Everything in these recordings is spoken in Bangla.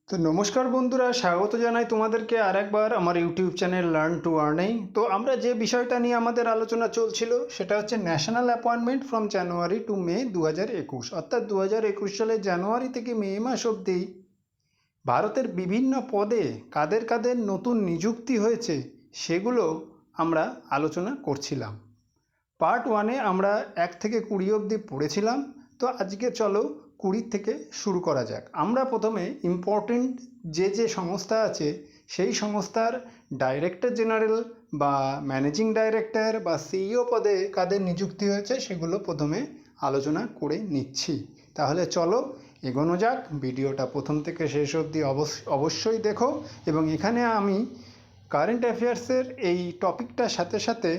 তো নমস্কার বন্ধুরা, স্বাগত জানাই তোমাদেরকে আরেকবার আমার YouTube channel learn to earning. তো আমরা যে বিষয়টা নিয়ে আমাদের আলোচনা চলছিল সেটা হচ্ছে national appointment from January to May 2021, অর্থাৎ 2021 সালের জানুয়ারি থেকে মে মাস অবধি ভারতের বিভিন্ন পদে কাদের কাদের নতুন নিযুক্তি হয়েছে সেগুলো আমরা আলোচনা করছিলাম। পার্ট ওয়ানে আমরা 1 থেকে 20 অবধি পড়েছিলাম। তো আজকে চলো 20 থেকে শুরু করা যাক। আমরা প্রথমে ইম্পর্টেন্ট যে সংস্থা আছে সেই সংস্থার ডাইরেক্টর জেনারেল বা ম্যানেজিং ডাইরেক্টর বা সিইও পদে কাদের নিযুক্তি হয়েছে সেগুলো প্রথমে আলোচনা করে নিচ্ছি। তাহলে চলো এগোনো যাক। ভিডিওটা প্রথম থেকে শেষ অবধি অবশ্যই দেখো, এবং এখানে আমি কারেন্ট অ্যাফেয়ার্সের এই টপিকটার সাথে সাথে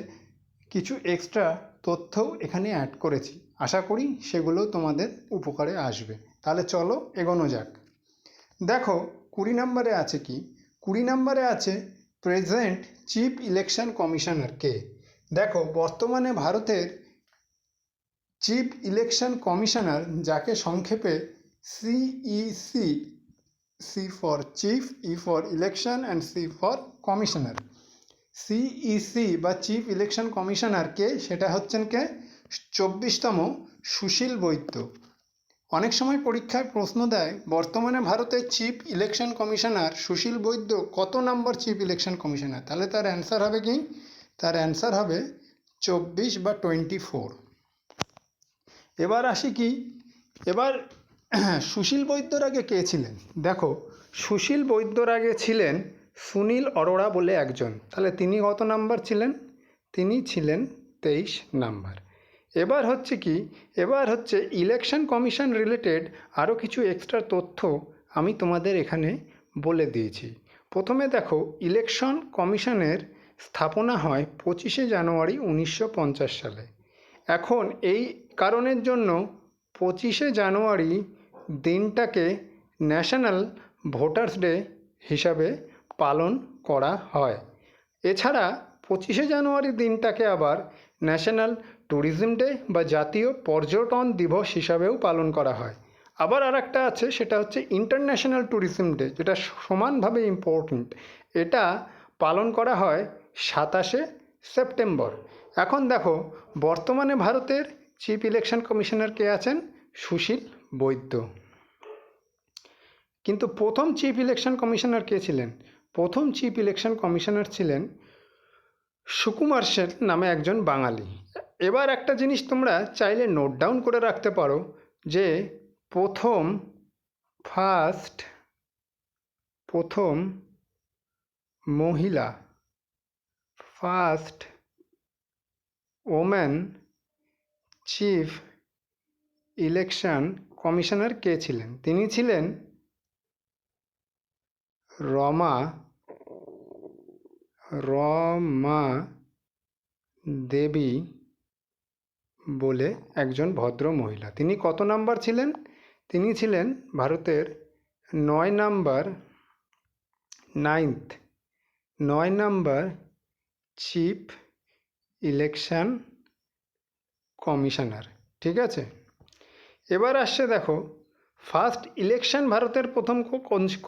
কিছু এক্সট্রা তথ্যও এখানে অ্যাড করেছি। আশা করি সেগুলো তোমাদের উপকারে আসবে। তাহলে চলো এগোনো যাক। দেখো 20 নম্বরে আছে কি? 20 নম্বরে আছে প্রেজেন্ট চিফ ইলেকশন কমিশনার কে। দেখো বর্তমানে ভারতের চিফ ইলেকশন কমিশনার, যাকে সংক্ষেপে CEC, C for chief, E for election and C for commissioner, CEC বা চিফ ইলেকশন কমিশনার কে, সেটা হচ্ছেন কে? 24তম সুশীল বৈদ্য। অনেক সময় পরীক্ষায় প্রশ্ন দেয় বর্তমানে ভারতের চিফ ইলেকশন কমিশনার সুশীল বৈদ্য কত নম্বর চিফ ইলেকশন কমিশনার। তাহলে তার অ্যান্সার হবে কি? তার অ্যান্সার হবে 24 বা 24। এবার আসি কি, এবার সুশীল বৈদ্যর আগে কে ছিলেন? দেখো সুশীল বৈদ্যর আগে ছিলেন সুনীল অরোরা বলে একজন। তাহলে তিনি কত নাম্বার ছিলেন? তিনি ছিলেন 23 নাম্বার। এবার হচ্ছে কি, এবার হচ্ছে ইলেকশন কমিশন রিলেটেড আরও কিছু এক্সট্রা তথ্য আমি তোমাদের এখানে বলে দিয়েছি। প্রথমে দেখো, ইলেকশন কমিশনের স্থাপনা হয় 25শে জানুয়ারি 1950 সালে। এখন এই কারণের জন্য 25শে জানুয়ারি দিনটাকে ন্যাশনাল ভোটার্স ডে হিসাবে পালন করা হয়। এছাড়া 25শে জানুয়ারি দিনটাকে আবার ন্যাশনাল ট্যুরিজম ডে বা জাতীয় পর্যটন দিবস হিসাবেও পালন করা হয়। আবার আর একটা আছে, সেটা হচ্ছে ইন্টারন্যাশনাল ট্যুরিজম ডে, যেটা সমানভাবে ইম্পর্ট্যান্ট। এটা পালন করা হয় 27শে সেপ্টেম্বর। এখন দেখো বর্তমানে ভারতের চিফ ইলেকশন কমিশনার কে আছেন? সুশীল বৈদ্য। কিন্তু প্রথম চিফ ইলেকশন কমিশনার কে ছিলেন? প্রথম চিফ ইলেকশন কমিশনার ছিলেন সুকুমার সেন নামে একজন বাঙালি। এবার একটা জিনিস তোমরা চাইলে নোট ডাউন করে রাখতে পারো, যে প্রথম মহিলা, first woman chief election commissioner কে ছিলেন? তিনি ছিলেন রমা দেবী বলে একজন ভদ্র মহিলা। তিনি কত নাম্বার ছিলেন? তিনি ছিলেন ভারতের 9 নাম্বার চিফ ইলেকশন কমিশনার। ঠিক আছে, এবার আসছে দেখো ফার্স্ট ইলেকশন ভারতের প্রথম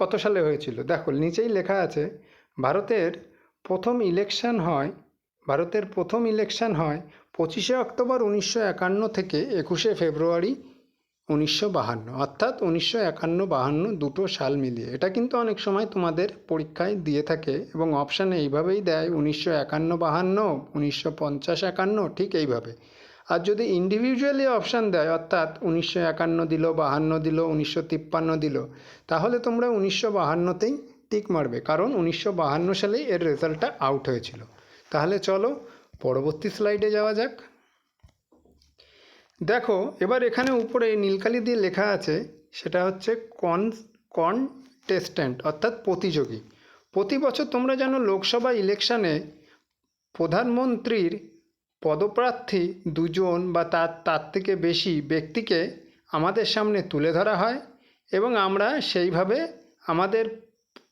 কত সালে হয়েছিল। দেখো নিচেই লেখা আছে ভারতের প্রথম ইলেকশন হয় 25শে অক্টোবর 1951 থেকে 21শে ফেব্রুয়ারি 1952, অর্থাৎ 1951-52 দুটো সাল মিলিয়ে। এটা কিন্তু অনেক সময় তোমাদের পরীক্ষায় দিয়ে থাকে এবং অপশানে এইভাবেই দেয় 1951-52, 1950-51, ঠিক এইভাবে। আর যদি ইন্ডিভিজুয়ালি অপশান দেয়, অর্থাৎ 1951 দিল, 52 দিল, 1953 দিল, তাহলে তোমরা 1952তেই টিক মারবে, কারণ 1952 সালেই এর রেজাল্টটা আউট হয়েছিল। তাহলে চলো পরবর্তী স্লাইডে যাওয়া যাক। দেখো এবার এখানে উপরে নীলকালি দিয়ে লেখা আছে, সেটা হচ্ছে কনটেস্ট্যান্ট, অর্থাৎ প্রতিযোগী। প্রতি বছর তোমরা জানো লোকসভা ইলেকশানে প্রধানমন্ত্রীর পদপ্রার্থী 2 জন বা তার থেকে বেশি ব্যক্তিকে আমাদের সামনে তুলে ধরা হয়, এবং আমরা সেইভাবে আমাদের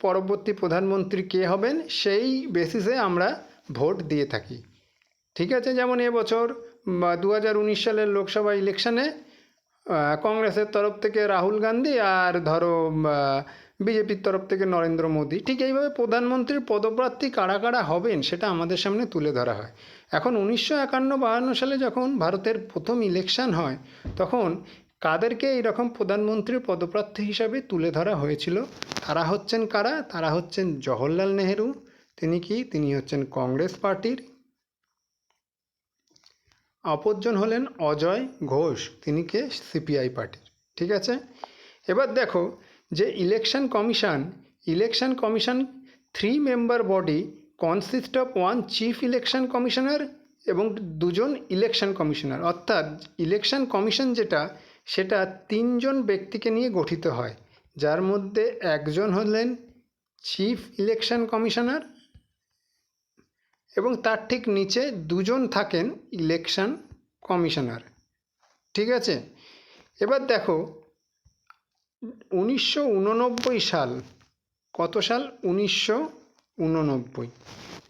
পরবর্তী প্রধানমন্ত্রী কে হবেন সেই বেসিসে আমরা ভোট দিয়ে থাকি। ঠিক আছে, যেমন এবছর 2019 সালের লোকসভা ইলেকশানে কংগ্রেসের তরফ থেকে রাহুল গান্ধী, আর ধরো বিজেপির তরফ থেকে নরেন্দ্র মোদী। ঠিক এইভাবে প্রধানমন্ত্রীর পদপ্রার্থী কারা কারা হবেন সেটা আমাদের সামনে তুলে ধরা হয়। এখন 1951-52 সালে যখন ভারতের প্রথম ইলেকশন হয়, তখন কাদেরকে এইরকম প্রধানমন্ত্রীর পদপ্রার্থী হিসাবে তুলে ধরা হয়েছিল? তারা হচ্ছেন কারা? তারা হচ্ছেন জওহরলাল নেহেরু। তিনি হচ্ছেন কংগ্রেস পার্টির। অপরজন হলেন অজয় ঘোষ, তিনি কে? সিপিআই পার্টির। ঠিক আছে, এবার দেখো যে election commission 3 member body consist of 1 chief election commissioner এবং 2 জন ইলেকশন কমিশনার। অর্থাৎ ইলেকশন কমিশন সেটা 3 জন ব্যক্তিকে নিয়ে গঠিত হয়, যার মধ্যে একজন হলেন চিফ ইলেকশন কমিশনার এবং তার ঠিক নিচে 2 জন থাকেন ইলেকশন কমিশনার। ঠিক আছে, এবার দেখো 1989 সাল, কত সাল? 1989,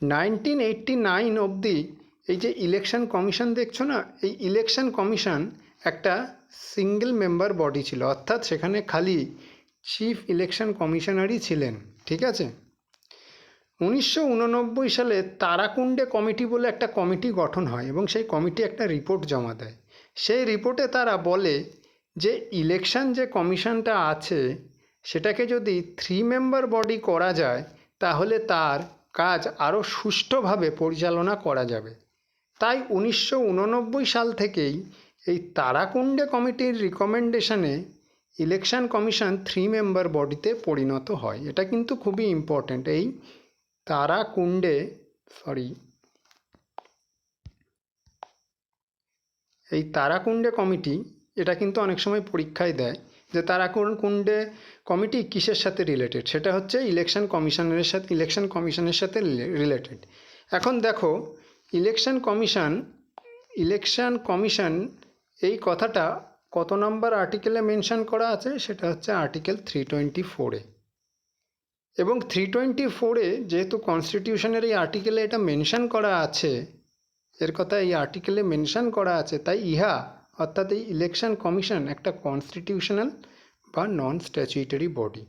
1989 অবধি এই যে ইলেকশন কমিশন দেখছো না, এই ইলেকশন কমিশন একটা সিঙ্গেল মেম্বার বডি ছিল, অর্থাৎ সেখানে খালি চিফ ইলেকশন কমিশনারই ছিলেন। ঠিক আছে, 1989 সালে তারাকুণ্ডে কমিটি বলে একটা কমিটি গঠন হয় এবং সেই কমিটি একটা রিপোর্ট জমা দেয়। সেই রিপোর্টে তারা বলে যে ইলেকশন যে কমিশনটা আছে সেটাকে যদি 3 মেম্বার বডি করা যায় তাহলে তার কাজ আরও সুষ্ঠুভাবে পরিচালনা করা যাবে। তাই 1989 সাল থেকেই এই তারাকুণ্ডে কমিটির রিকমেন্ডেশনে ইলেকশন কমিশন 3 মেম্বার বডিতে পরিণত হয়। এটা কিন্তু খুবই ইম্পর্ট্যান্ট। এই তারাকুণ্ডে কমিটি, এটা কিন্তু অনেক সময় পরীক্ষায় দেয় যে তারাকুণ্ডে কমিটি কিসের সাথে রিলেটেড, সেটা হচ্ছে ইলেকশন কমিশনের সাথে রিলেটেড। এখন দেখো ইলেকশন কমিশন এই কথাটা কত নম্বর আর্টিকেলে মেনশন করা আছে? সেটা হচ্ছে আর্টিকেল 324-এ। এবং 324-এ যেহেতু কনস্টিটিউশনের এই আর্টিকেলে এটা মেনশন করা আছে, এর কথা এই আর্টিকেলে মেনশন করা আছে, তাই অর্থাৎ এই ইলেকশন কমিশন একটা কনস্টিটিউশনাল বা নন স্ট্যাচুইটারি বডি।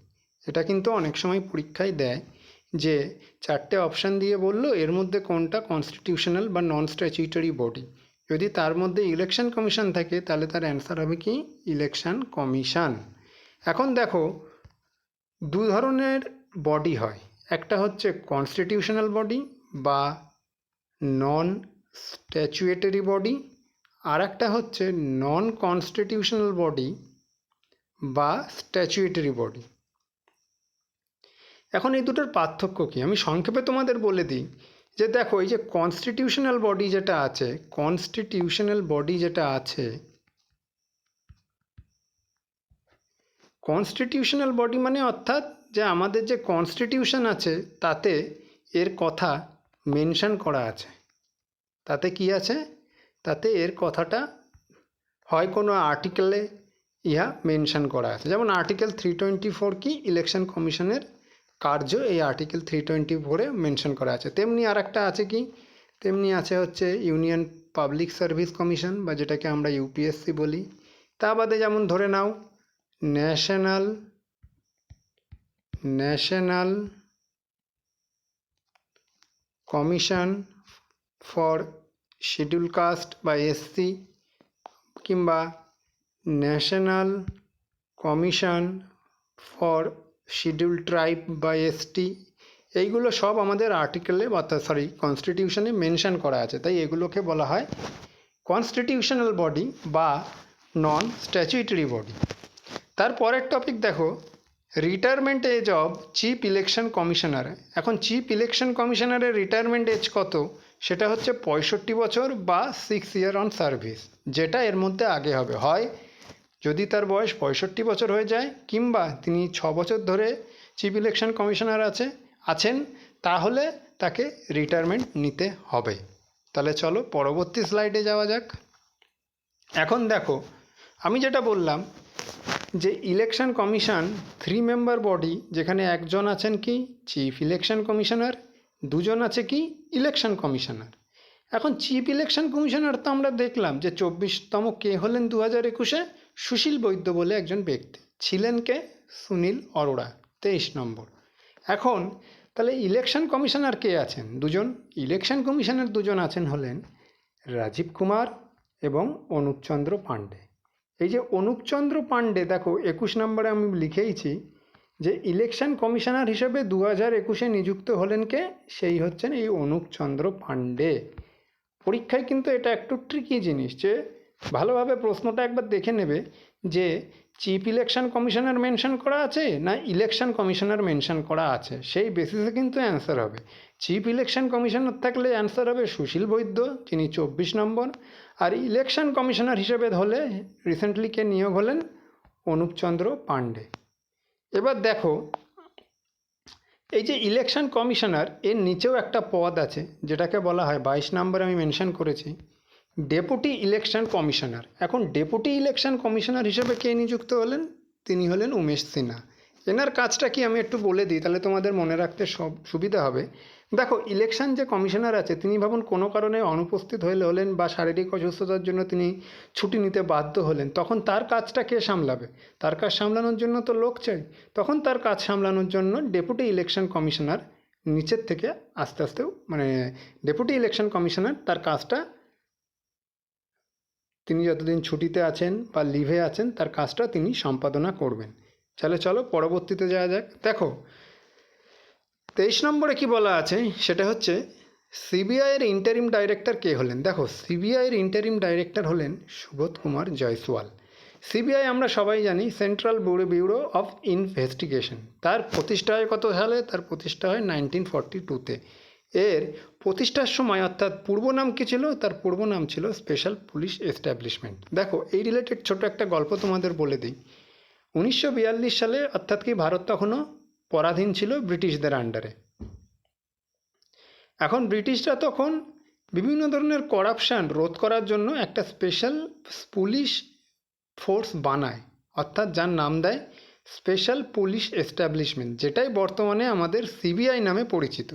এটা কিন্তু অনেক সময় পরীক্ষায় দেয় যে 4টে অপশান দিয়ে বলল এর মধ্যে কোনটা কনস্টিটিউশনাল বা নন স্ট্যাচুইটারি বডি। যদি তার মধ্যে ইলেকশন কমিশন থাকে তাহলে তার অ্যান্সার হবে কি? Election commission. এখন দেখো 2 ধরনের বডি হয়, একটা হচ্ছে কনস্টিটিউশনাল বডি বা নন স্ট্যাচুয়েটারি বডি, আর একটা হচ্ছে নন কনস্টিটিউশনাল বডি বা স্ট্যাচুয়েটারি বডি। এখন এই দুটোর পার্থক্য কী আমি সংক্ষেপে তোমাদের বলে দিই। যে দেখো এই যে কনস্টিটিউশনাল বডি যেটা আছে কনস্টিটিউশনাল বডি মানে অর্থাৎ যে আমাদের যে কনস্টিটিউশন আছে তাতে এর কথা মেনশন করা আছে। তাতে কি আছে? তাতে এর কথাটা হয় কোনো আর্টিকেলে মেনশন করা আছে। যেমন আর্টিকেল 324 কি? ইলেকশন কমিশনের কার্য এই আর্টিকেল 324-এ মেনশন করা আছে। তেমনি আর একটা আছে কি? তেমনি আছে হচ্ছে ইউনিয়ন পাবলিক সার্ভিস কমিশন বা যেটাকে আমরা ইউপিএসসি বলি। তা বাদে যেমন ধরে নাও National Commission for Scheduled Caste বা এসসি, কিংবা National Commission for Scheduled Tribe বা এসটি। এইগুলো সব আমাদের আর্টিকেলে কনস্টিটিউশনে মেনশন করা আছে, তাই এগুলোকে বলা হয় কনস্টিটিউশনাল বডি বা নন স্ট্যাচুইটারি বডি। তারপরের টপিক দেখো retirement age of chief election commissioner. এখন চিফ ইলেকশন কমিশনারের রিটায়ারমেন্ট এজ কত? সেটা হচ্ছে 65 বছর বা 6 ইয়ার অন সার্ভিস, যেটা এর মধ্যে আগে হবে। হয় যদি তার বয়স 65 বছর হয়ে যায় কিংবা তিনি 6 বছর ধরে চিফ ইলেকশন কমিশনার আছেন তাহলে তাকে রিটায়ারমেন্ট নিতে হবে। তাহলে চলো পরবর্তী স্লাইডে যাওয়া যাক। এখন দেখো আমি যেটা বললাম যে ইলেকশন কমিশন 3 মেম্বার বডি, যেখানে একজন আছেন কি? চিফ ইলেকশন কমিশনার, 2 জন আছে কি? Election commissioner. এখন চিফ ইলেকশন কমিশনার তো আমরা দেখলাম যে 24তম কে হলেন 2021-এ, সুশীল বৈদ্য বলে একজন ব্যক্তি ছিলেন। কে? সুনীল অরোরা, 23 নম্বর। এখন তাহলে ইলেকশন কমিশনার কে আছেন? দুজন। ইলেকশন কমিশনার দুজন আছেন হলেন রাজীব কুমার এবং অনুপ চন্দ্র পাণ্ডে। এই যে অনুপ চন্দ্র পাণ্ডে, দেখো 21 নম্বরে আমি লিখেইছি যে ইলেকশন কমিশনার হিসেবে 2021-এ নিযুক্ত হলেন কে? সেই হচ্ছেন এই অনুপ চন্দ্র পাণ্ডে। পরীক্ষায় কিন্তু এটা একটু ট্রিকি জিনিস, যে ভালোভাবে প্রশ্নটা একবার দেখে নেবে যে চিফ ইলেকশন কমিশনার মেনশন করা আছে না ইলেকশন কমিশনার মেনশন করা আছে, সেই বেসিসে কিন্তু অ্যান্সার হবে। চিফ ইলেকশন কমিশনার থাকলে অ্যান্সার হবে সুশীল বৈদ্য, যিনি 24 নম্বর। আর ইলেকশন কমিশনার হিসেবে হলে রিসেন্টলি কে নিয়োগ হলেন? অনুপ চন্দ্র পাণ্ডে। এবার দেখো, এই যে ইলেকশন কমিশনার, এর নিচেও একটা পদ আছে যেটাকে বলা হয় 22 নম্বরে আমি মেনশন করেছি ডেপুটি ইলেকশন কমিশনার। এখন ডেপুটি ইলেকশন কমিশনার হিসেবে কে নিযুক্ত হলেন? তিনি হলেন উমেশ সিনহা। এনার কাজটা কি আমি একটু বলে দিই, তাহলে তোমাদের মনে রাখতে সুবিধা হবে। দেখো, ইলেকশন যে কমিশনার আছে, তিনি ভাবুন কোনো কারণে অনুপস্থিত হলেন বা শারীরিক অসুস্থতার জন্য তিনি ছুটি নিতে বাধ্য হলেন, তখন তার কাজটা কে সামলাবে? তার কাজ সামলানোর জন্য তো লোক চাই। তখন তার কাজ সামলানোর জন্য ডেপুটি ইলেকশন কমিশনার নিচের থেকে আস্তে আস্তে, মানে ডেপুটি ইলেকশন কমিশনার তার কাজটা, তিনি যতদিন ছুটিতে আছেন বা লিভে আছেন, তার কাজটা তিনি সম্পাদনা করবেন। চলো পরবর্তীতে যাওয়া যাক। দেখো 23 নম্বরে কি বলা আছে, সেটা হচ্ছে সিবিআইয়ের ইন্টারিম ডাইরেক্টর কে হলেন? দেখো, সিবিআইয়ের ইন্টারিম ডাইরেক্টর হলেন সুবোধ কুমার জয়সওয়াল। সিবিআই আমরা সবাই জানি সেন্ট্রাল ব্যুরো অফ ইনভেস্টিগেশন। তার প্রতিষ্ঠা হয় কত সালে? তার প্রতিষ্ঠা হয় 1942-তে। এর প্রতিষ্ঠার সময়, অর্থাৎ পূর্ব নাম কী ছিল? তার পূর্ব নাম ছিল স্পেশাল পুলিশ এস্টাবলিশমেন্ট। দেখো, এই রিলেটেড ছোট একটা গল্প তোমাদের বলে দিই। 1942 সালে, অর্থাৎ কি ভারত তখনও পরাধীন ছিল ব্রিটিশদের আন্ডারে। এখন ব্রিটিশরা তখন বিভিন্ন ধরনের করাপশান রোধ করার জন্য একটা স্পেশাল পুলিশ ফোর্স বানায়, অর্থাৎ যার নাম দেয় স্পেশাল পুলিশ এস্টাবলিশমেন্ট, যেটাই বর্তমানে আমাদের সিবিআই নামে পরিচিত।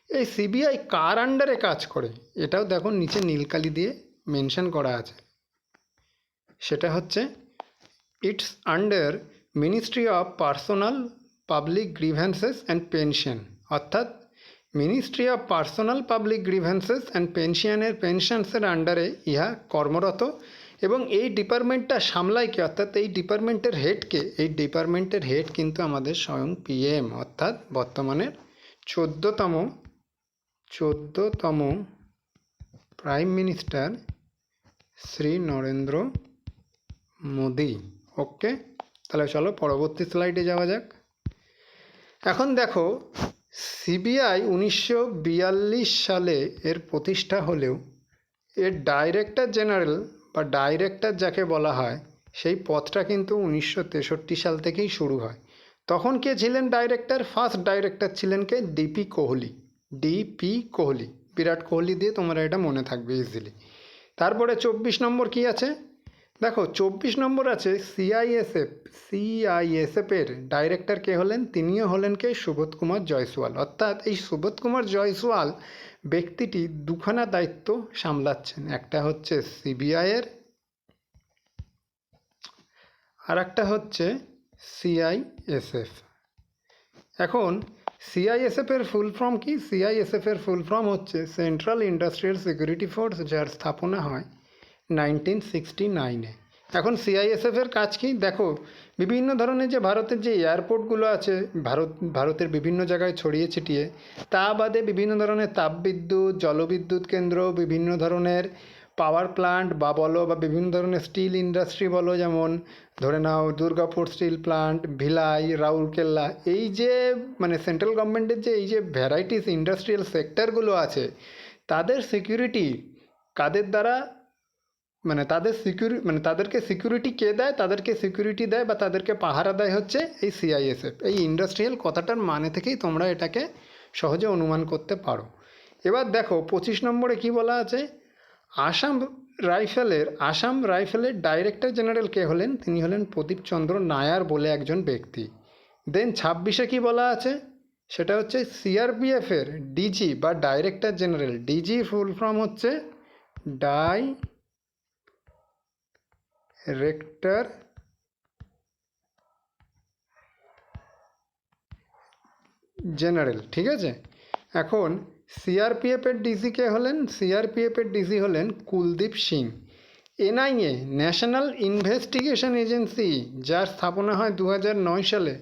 এই সিবিআই কার আন্ডারে কাজ করে? এটাও দেখো নিচে নীলকালি দিয়ে মেনশন করা আছে। সেটা হচ্ছে it's under Ministry of Personnel Public Grievances and Pension, অর্থাৎ Ministry of Personnel Public Grievances and পেনশনসের আন্ডারে ইহা কর্মরত। এবং এই ডিপার্টমেন্টটা সামলায় কে? অর্থাৎ এই ডিপার্টমেন্টের হেডকে? এই ডিপার্টমেন্টের হেড কিন্তু আমাদের স্বয়ং পিএম, অর্থাৎ বর্তমানে 14তম প্রাইম মিনিস্টার শ্রী নরেন্দ্র মোদি। ওকে, তাহলে চলো পরবর্তী স্লাইডে যাওয়া যাক। এখন দেখো, সিবিআই 1942 সালে এর প্রতিষ্ঠা হলেও এর ডাইরেক্টর জেনারেল বা ডাইরেক্টর যাকে বলা হয়, সেই পদটা কিন্তু 1963 সাল থেকেই শুরু হয়। তখন কে ছিলেন ডাইরেক্টর? ফার্স্ট ডাইরেক্টর ছিলেন কে? ডিপি কোহলি। বিরাট কোহলি দিয়ে তোমরা এটা মনে থাকবে ইজিলি। তারপরে 24 নম্বর কি আছে? দেখো 24 নম্বর আছে সিআইএসএফের ডাইরেক্টর কে হলেন? তিনিও হলেন কে? সুবোধ কুমার জয়সওয়াল। অর্থাৎ এই সুবোধ কুমার জয়সওয়াল ব্যক্তিটি দুখানা দায়িত্ব সামলাচ্ছেন, একটা হচ্ছে সিবিআইয়ের, আর একটা হচ্ছে সিআইএসএফ। এখন সিআইএসএফের ফুল ফর্ম কি? সিআইএসএফের ফুল ফর্ম হচ্ছে সেন্ট্রাল ইন্ডাস্ট্রিয়াল সিকিউরিটি ফোর্স, যার স্থাপনা হয় 1969-এ। এখন সিআইএসএফের কাজ কি? দেখো, বিভিন্ন ধরনের যে ভারতের যে এয়ারপোর্টগুলো আছে ভারতের বিভিন্ন জায়গায় ছড়িয়ে ছিটিয়ে, তা বাদে বিভিন্ন ধরনের তাপবিদ্যুৎ, জলবিদ্যুৎ কেন্দ্র, বিভিন্ন ধরনের পাওয়ার প্লান্ট বা বিভিন্ন ধরনের স্টিল ইন্ডাস্ট্রি বলো, যেমন ধরে নাও দুর্গাপুর স্টিল প্লান্ট, ভিলাই, রাউরকেল্লা, এই যে মানে সেন্ট্রাল গভর্নমেন্টের যে এই যে ভ্যারাইটিস ইন্ডাস্ট্রিয়াল সেক্টরগুলো আছে, তাদের সিকিউরিটি কাদের দ্বারা, মানে তাদেরকে সিকিউরিটি কে দেয়? তাদেরকে সিকিউরিটি দেয় বা তাদেরকে পাহারা দেয় হচ্ছে এই সিআইএসএফ। এই ইন্ডাস্ট্রিয়াল কথাটার মানে থেকেই তোমরা এটাকে সহজে অনুমান করতে পারো। এবার দেখো 25 নম্বরে কি বলা আছে, আসাম রাইফেলের ডাইরেক্টর জেনারেল কে হলেন? তিনি হলেন প্রদীপ চন্দ্র নায়ার বলে একজন ব্যক্তি। দেন 26-এ কি বলা আছে, সেটা হচ্ছে সিআরপিএফের ডিজি বা director general. DG full form হচ্ছে ডাইরেক্টর জেনারেল, ঠিক আছে। এখন সিআরপিএফের ডিজি কে হলেন? সিআরপিএফের ডিজি হলেন Kuldeep Singh. NIA, national investigation agency, যার স্থাপনা হয় 2009 সালে,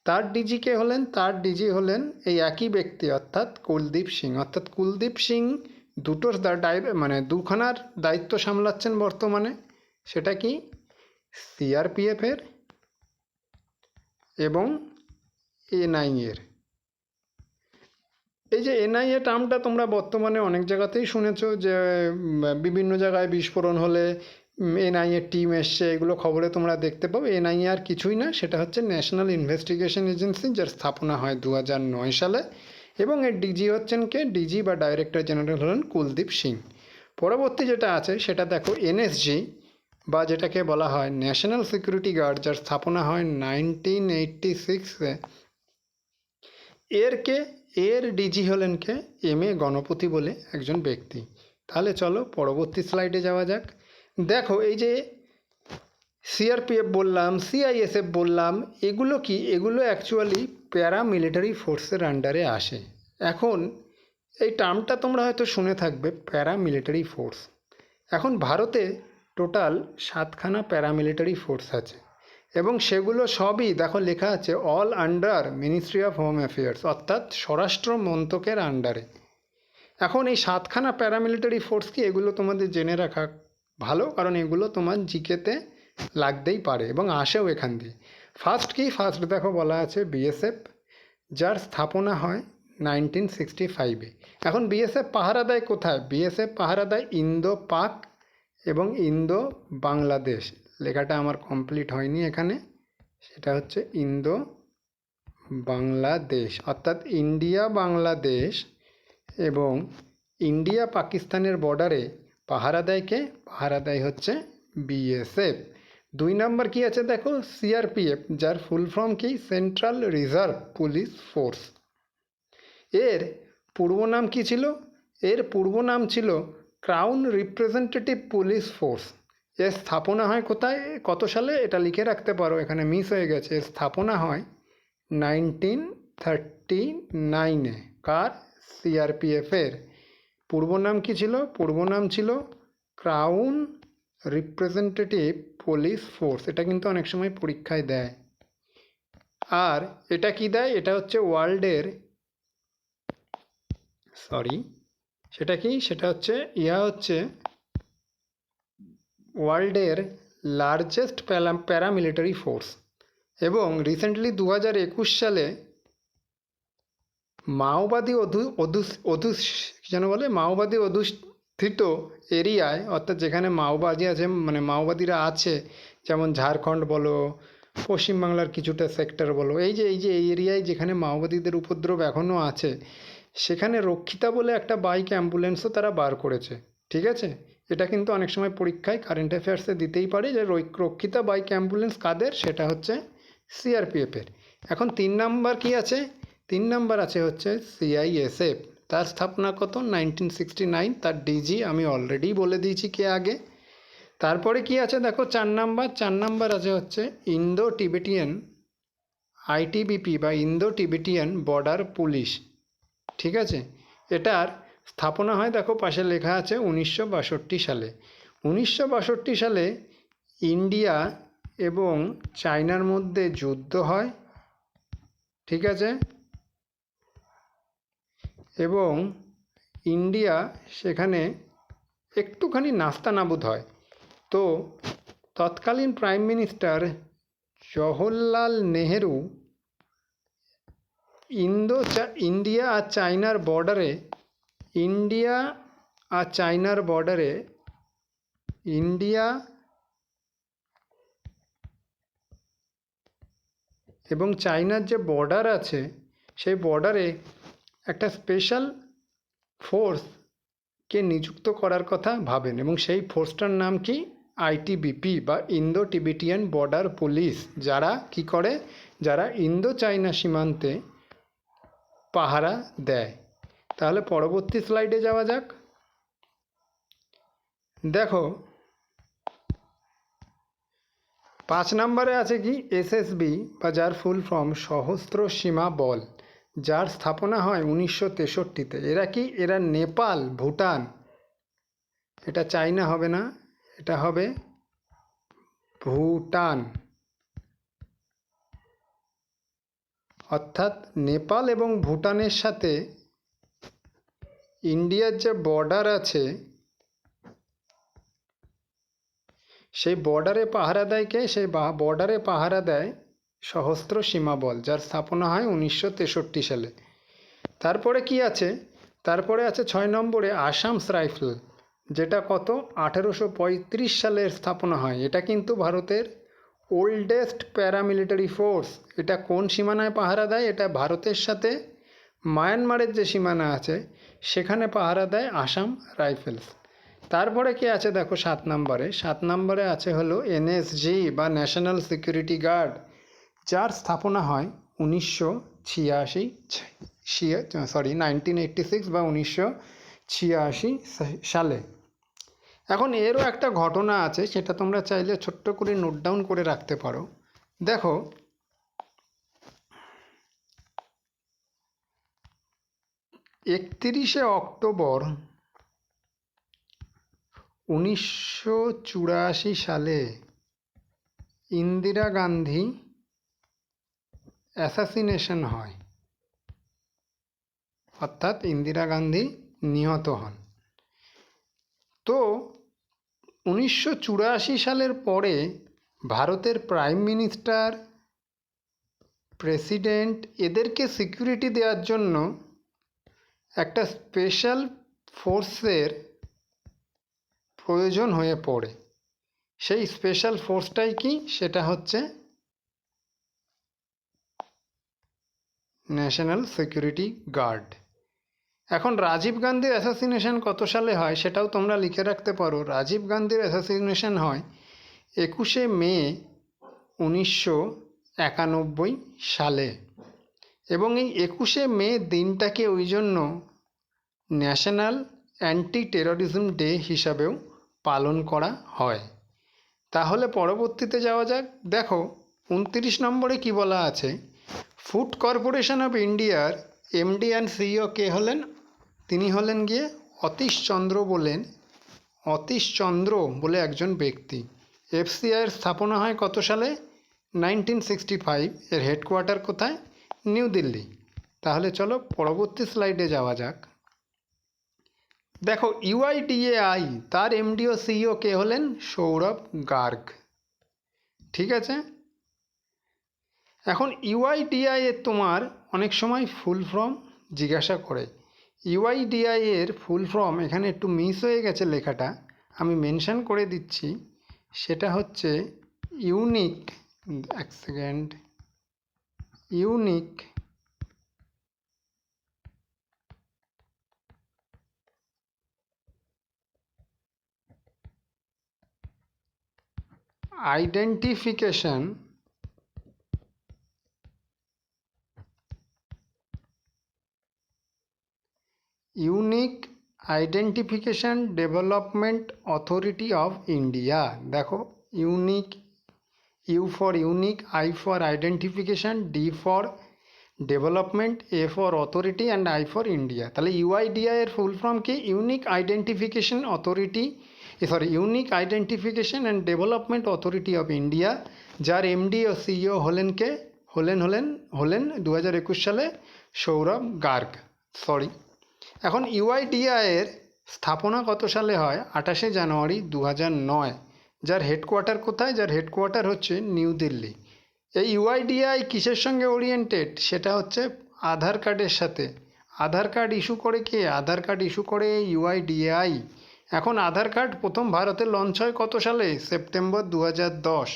তার ডিজি কে হলেন? তার ডিজি হলেন এই একই ব্যক্তি, অর্থাৎ কুলদীপ সিং। অর্থাৎ কুলদীপ সিং দুখানার দায়িত্ব সামলাচ্ছেন বর্তমানে। সেটা কি? সিআরপিএফের এবং এনআইএর। এই যে এনআইএ টার্মটা তোমরা বর্তমানে অনেক জায়গাতেই শুনেছো, যে বিভিন্ন জায়গায় বিস্ফোরণ হলে এনআইএ টিম এসছে, এগুলো খবরে তোমরা দেখতে পাবে। এনআইএ আর কিছুই না, সেটা হচ্ছে ন্যাশনাল ইনভেস্টিগেশন এজেন্সি, যার স্থাপনা হয় 2009 সালে, এবং এর ডিজি হচ্ছেন কে? ডিজি বা ডাইরেক্টর জেনারেল হলেন কুলদীপ সিং। পরবর্তী যেটা আছে সেটা দেখো, এনএসজি বা যেটাকে বলা হয় ন্যাশনাল সিকিউরিটি গার্ড, যার স্থাপনা হয় 1986-এ। এর ডিজি হলেন কে? এম এ গণপতি বলে একজন ব্যক্তি। তাহলে চলো পরবর্তী স্লাইডে যাওয়া যাক। দেখো, এই যে সিআরপিএফ বললাম, সিআইএসএফ বললাম, এগুলো কি? এগুলো অ্যাকচুয়ালি প্যারামিলিটারি ফোর্সের আন্ডারে আসে। এখন এই টার্মটা তোমরা হয়তো শুনে থাকবে, প্যারামিলিটারি ফোর্স। এখন ভারতে টোটাল 7খানা প্যারামিলিটারি ফোর্স আছে, এবং সেগুলো সবই দেখো লেখা আছে all under Ministry of home affairs, অর্থাৎ স্বরাষ্ট্র মন্ত্রকের আন্ডারে। এখন এই 7খানা প্যারামিলিটারি ফোর্স কি? এগুলো তোমাদের জেনে রাখা ভালো, কারণ এগুলো তোমার জিকেতে লাগতেই পারে এবং আসেও এখান দিয়ে। ফার্স্ট কি? ফার্স্ট দেখো বলা আছে বিএসএফ, যার স্থাপনা হয় 1965-এ। এখন বিএসএফ পাহারা দেয় কোথায়? বিএসএফ পাহারা দেয় ইন্দো পাক এবং ইন্দো বাংলাদেশ। লেখাটা আমার কমপ্লিট হয়নি এখানে, সেটা হচ্ছে ইন্দো বাংলাদেশ, অর্থাৎ ইন্ডিয়া বাংলাদেশ এবং ইন্ডিয়া পাকিস্তানের বর্ডারে পাহারা দেয় কে? পাহারা দেয় হচ্ছে বিএসএফ। 2 নম্বর কি আছে দেখো, সিআরপিএফ, যার ফুল ফর্ম কি? Central reserve police force. এর পূর্ব নাম কি ছিল? এর পূর্ব নাম ছিল ক্রাউন রিপ্রেজেন্টেটিভ পুলিশ ফোর্স। এর স্থাপনা হয় কোথায়, কত সালে? এটা লিখে রাখতে পারো, এখানে মিস হয়ে গেছে। এর স্থাপনা হয় 1939-এ। কার? সিআরপিএফের। পূর্ব নাম কি ছিল? পূর্ব নাম ছিল ক্রাউন রিপ্রেজেন্টেটিভ পুলিশ ফোর্স। এটা কিন্তু অনেক সময় পরীক্ষায় দেয়। আর এটা কি দেয়? এটা হচ্ছে সেটা কি? সেটা হচ্ছে ওয়ার্ল্ডের লার্জেস্ট প্যারামিলিটারি ফোর্স। এবং রিসেন্টলি 2021 সালে মাওবাদী মাওবাদী অধ্যুষিত এরিয়ায়, অর্থাৎ যেখানে মাওবাদী আছে, মাওবাদীরা আছে, যেমন ঝাড়খণ্ড বলো, পশ্চিমবাংলার কিছুটা সেক্টর বলো, এই এরিয়ায় যেখানে মাওবাদীদের উপদ্রব এখনও আছে, সেখানে রক্ষিতা বলে একটা বাইক অ্যাম্বুলেন্সও তারা বার করেছে, ঠিক আছে। এটা কিন্তু অনেক সময় পরীক্ষায় কারেন্ট অ্যাফেয়ার্সে দিতেই পারে, যে রক্ষিতা বাইক অ্যাম্বুলেন্স কাদের? সেটা হচ্ছে সিআরপিএফের। এখন 3 নাম্বার কি আছে? 3 নাম্বার আছে হচ্ছে সিআইএসএফ। তার স্থাপনা কত? 1969। তার ডিজি আমি অলরেডি বলে দিয়েছি কে আগে। তারপরে কি আছে দেখো, 4 নাম্বার আছে হচ্ছে ইন্দো টিবেটিয়ান আইটিবিপি বা ইন্দো টিবেটিয়ান বর্ডার পুলিশ, ঠিক আছে। এটার স্থাপনা হয় দেখো পাশে লেখা আছে 1962 সালে। 1962 সালে ইন্ডিয়া এবং চায়নার মধ্যে যুদ্ধ হয়, ঠিক আছে। এবং ইন্ডিয়া সেখানে একটুখানি নাস্তানাবুদ হয়। তো তৎকালীন prime minister Jawaharlal Nehru India আর চায়নার বর্ডারে ইন্ডিয়া এবং চায়নার যে বর্ডার আছে, সেই বর্ডারে একটা স্পেশাল ফোর্সকে নিযুক্ত করার কথা ভাবেন, এবং সেই ফোর্সটার নাম কি? আইটিবিপি বা ইন্দো টিবেটিয়ান বর্ডার পুলিশ। যারা কি করে? যারা ইন্দো চায়না সীমান্তে পাহারা দেয়। তাহলে পরবর্তী স্লাইডে যাওয়া যাক। দেখো 5 নম্বরে আছে কি এসএসবি বা যার ফুল ফর্ম সশস্ত্র সীমা বল, যার স্থাপনা হয় 1963-তে। এরা কি? এরা নেপাল, ভুটান, এটা চাইনা হবে না, এটা হবে ভুটান, অর্থাৎ নেপাল এবং ভুটানের সাথে ইন্ডিয়ার যে বর্ডার আছে সেই বর্ডারে পাহারা দেয় কে? সেই বর্ডারে পাহারা দেয় সশস্ত্র সীমা বল, যার স্থাপনা হয় 1963 সালে। তারপরে কি আছে? তারপরে আছে 6 নম্বরে আসামস রাইফেল, যেটা কত? 1835 সালের স্থাপনা হয়। এটা কিন্তু ভারতের ওল্ডেস্ট প্যারামিলিটারি ফোর্স। এটা কোন সীমানায় পাহারা দেয়? এটা ভারতের সাথে মায়ানমারের যে সীমানা আছে সেখানে পাহারা দেয় আসাম রাইফেলস। তারপরে কি আছে দেখো 7 নম্বরে? 7 নম্বরে আছে হলো এনএসজি বা ন্যাশনাল সিকিউরিটি গার্ড, যার স্থাপনা হয় 1986 বা 1986 সালে। এখন এরও একটা ঘটনা আছে, সেটা তোমরা চাইলে ছোট্ট করে নোট ডাউন করে রাখতে পারো। দেখো 31শে অক্টোবর 1984 সালে ইন্দিরা গান্ধী অ্যাসাসিনেশন হয়, অর্থাৎ ইন্দিরা গান্ধী নিহত হন। তো 1984 সালের পরে ভারতের প্রাইম মিনিস্টার, প্রেসিডেন্ট এদেরকে সিকিউরিটি দেওয়ার জন্য একটা স্পেশাল ফোর্সের প্রয়োজন হয়ে পড়ে। সেই স্পেশাল ফোর্সটাই কি? সেটা হচ্ছে ন্যাশনাল সিকিউরিটি গার্ড। এখন রাজীব গান্ধীর অ্যাসাসিনেশন কত সালে হয় সেটাও তোমরা লিখে রাখতে পারো। রাজীব গান্ধীর অ্যাসাসিনেশন হয় 21শে মে 1991 সালে, এবং এই 21শে মে দিনটাকে ওই জন্য ন্যাশনাল অ্যান্টি টেররিজম ডে হিসাবেও পালন করা হয়। তাহলে পরবর্তীতে যাওয়া যাক। দেখো 29 নম্বরে কি বলা আছে? ফুড কর্পোরেশন অফ ইন্ডিয়ার এমডি অ্যান্ড সিইও কে হলেন? তিনি হলেন গিয়ে অতীশ চন্দ্র বলে একজন ব্যক্তি। এফসিআইয়ের স্থাপনা হয় কত সালে? 1965। এর হেডকোয়ার্টার কোথায়? নিউ দিল্লি। তাহলে চলো পরবর্তী স্লাইডে যাওয়া যাক। দেখো ইউআইডিএআই, তার এমডি ও সিইও কে হলেন? সৌরভ গার্গ। ঠিক আছে। এখন ইউআইডিএআই এর তোমার অনেক সময় ফুল ফর্ম জিজ্ঞাসা করে। ইউআইডিএআই এর ফুল ফর্ম এখানে একটু মিস হয়ে গেছে লেখাটা, আমি মেনশন করে দিচ্ছি। সেটা হচ্ছে ইউনিক, এক second, Unique Identification Development Authority of India. দেখো unique, U for unique, I for identification, D for development, A for authority and I for India. তাহলে ইউআইডিআই এর ফুল ফর্ম কি? Unique Identification and Development Authority of India, যার এমডি ও সিইও হলেন কে? হলেন 2021 সালে সৌরভ গার্গ। এখন ইউআইডিআই এর স্থাপনা কত সালে হয়? 28শে জানুয়ারি 2009। যার হেডকোয়ার্টার কোথায়? যার হেডকোয়ার্টার হচ্ছে নিউ দিল্লি। এই ইউআইডিআই কিসের সঙ্গে ওরিয়েন্টেড? সেটা হচ্ছে আধার কার্ডের সাথে। আধার কার্ড ইস্যু করে কে? আধার কার্ড ইস্যু করে ইউআইডিএআই। এখন আধার কার্ড প্রথম ভারতে লঞ্চ হয় কত সালে? সেপ্টেম্বর 2010।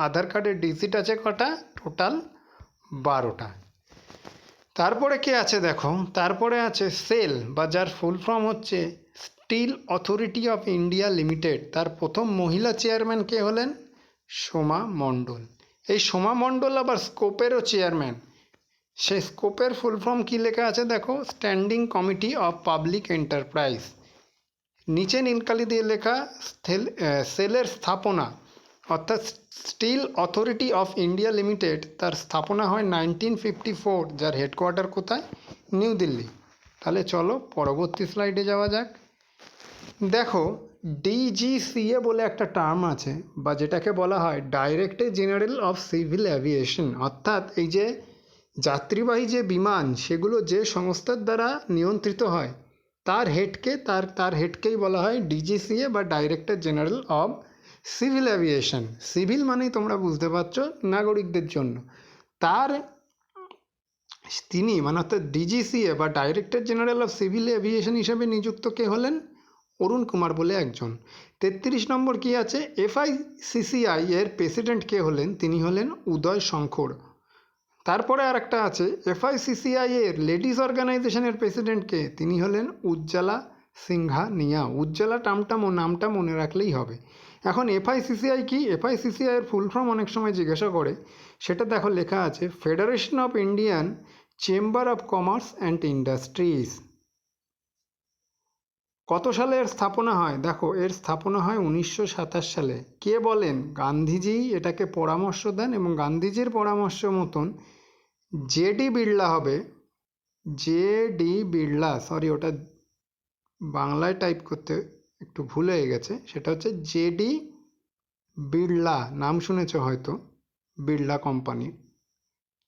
আধার কার্ডের ডিজিট আছে কটা? টোটাল 12টা। তারপরে কে আছে দেখো? তারপরে আছে সেল, বা যার ফুল ফর্ম হচ্ছে Steel Authority of India Limited. তার প্রথম মহিলা চেয়ারম্যান কে হলেন? সোমা মণ্ডল। এই সোমা মণ্ডল আবার স্কোপেরও চেয়ারম্যান। সে স্কোপের ফুল ফর্ম কী লেখা আছে দেখো, standing committee of public enterprise. নিচে নীলকালি দিয়ে লেখা সেলের স্থাপনা, অর্থাৎ Steel Authority of India Limited, তার স্থাপনা হয় 1954, যার হেডকোয়ার্টার কোথায়? নিউ দিল্লি। তাহলে চলো পরবর্তী স্লাইডে যাওয়া যাক। দেখো ডিজিসিএ বলে একটা টার্ম আছে, বা যেটাকে বলা হয় director general of civil aviation, অর্থাৎ এই যে যাত্রীবাহী যে বিমান সেগুলো যে সংস্থার দ্বারা নিয়ন্ত্রিত হয় তার হেডকেই বলা হয় ডিজিসিএ বা director general of civil aviation. Civil মানেই তোমরা বুঝতে পারছো নাগরিকদের জন্য। তিনি মানে অর্থাৎ ডিজিসিএ বা director general of civil aviation হিসেবে নিযুক্ত কে হলেন? অরুণ কুমার বলে একজন। 33 নম্বর কি আছে? এফআইসিসিআই এর প্রেসিডেন্ট কে হলেন? তিনি হলেন উদয় শঙ্কর। তারপরে আর একটা আছে, এফআইসিসিআই এর লেডিস অর্গানাইজেশনের প্রেসিডেন্ট কে? তিনি হলেন উজ্জ্বলা সিংঘানিয়া। উজ্জ্বলা নামটা মনে রাখলেই হবে। এখন এফআইসিসিআই কি? এফআইসিসিআই এর ফুল ফর্ম অনেক সময় জিজ্ঞাসা করে, সেটা দেখো লেখা আছে federation of Indian chamber of commerce and industries. কত সালে এর স্থাপনা হয়? দেখো এর স্থাপনা হয় 1927 সালে। কে বলেন? গান্ধীজি এটাকে পরামর্শ দেন, এবং গান্ধীজির পরামর্শ মতন জেডি বিড়লা হবে। জেডি বিড়লা, সরি ওটা বাংলায় টাইপ করতে একটু ভুল হয়ে গেছে, সেটা হচ্ছে জেডি বিড়লা, নাম শুনেছ হয়তো, বিড়লা কোম্পানি,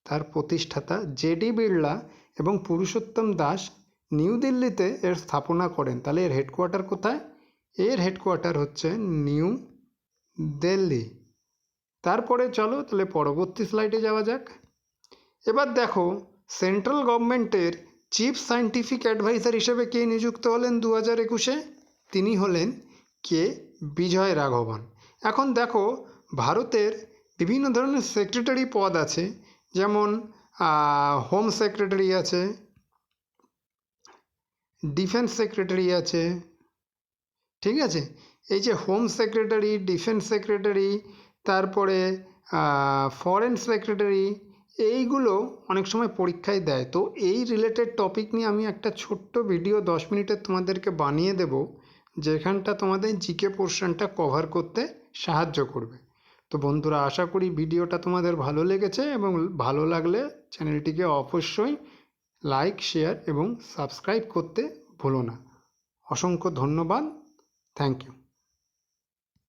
তার প্রতিষ্ঠাতা জেডি বিড়লা এবং পুরুষোত্তম দাস নিউ দিল্লিতে এর স্থাপনা করেন। তাহলে এর হেডকোয়ার্টার কোথায়? এর হেডকোয়ার্টার হচ্ছে নিউ দিল্লি। তারপরে চলো তাহলে পরবর্তী স্লাইডে যাওয়া যাক। এবার দেখো সেন্ট্রাল গভর্নমেন্টের চিফ সায়েন্টিফিক অ্যাডভাইজার হিসেবে কে নিযুক্ত হলেন 2021-এ? তিনি হলেন কে বিজয় রাঘবন। এখন দেখো ভারতের বিভিন্ন ধরনের সেক্রেটারি পদ আছে, যেমন হোম সেক্রেটারি আছে, ডিফেন্স সেক্রেটারি আছে, ঠিক আছে? এই যে হোম সেক্রেটারি, ডিফেন্স সেক্রেটারি, তারপরে ফরেন সেক্রেটারি, এইগুলো অনেক সময় পরীক্ষায় দেয়। তো এই রিলেটেড টপিক নিয়ে আমি একটা ছোট্ট ভিডিও 10 মিনিটের তোমাদেরকে বানিয়ে দেব, যেখানটা তোমাদের জিকে পোর্শনটা কভার করতে সাহায্য করবে। তো বন্ধুরা, আশা করি ভিডিওটা তোমাদের ভালো লেগেছে, এবং ভালো লাগলে চ্যানেলটিকে অবশ্যই লাইক, শেয়ার এবং সাবস্ক্রাইব করতে ভুলো না। অসংখ্য ধন্যবাদ। Thank you.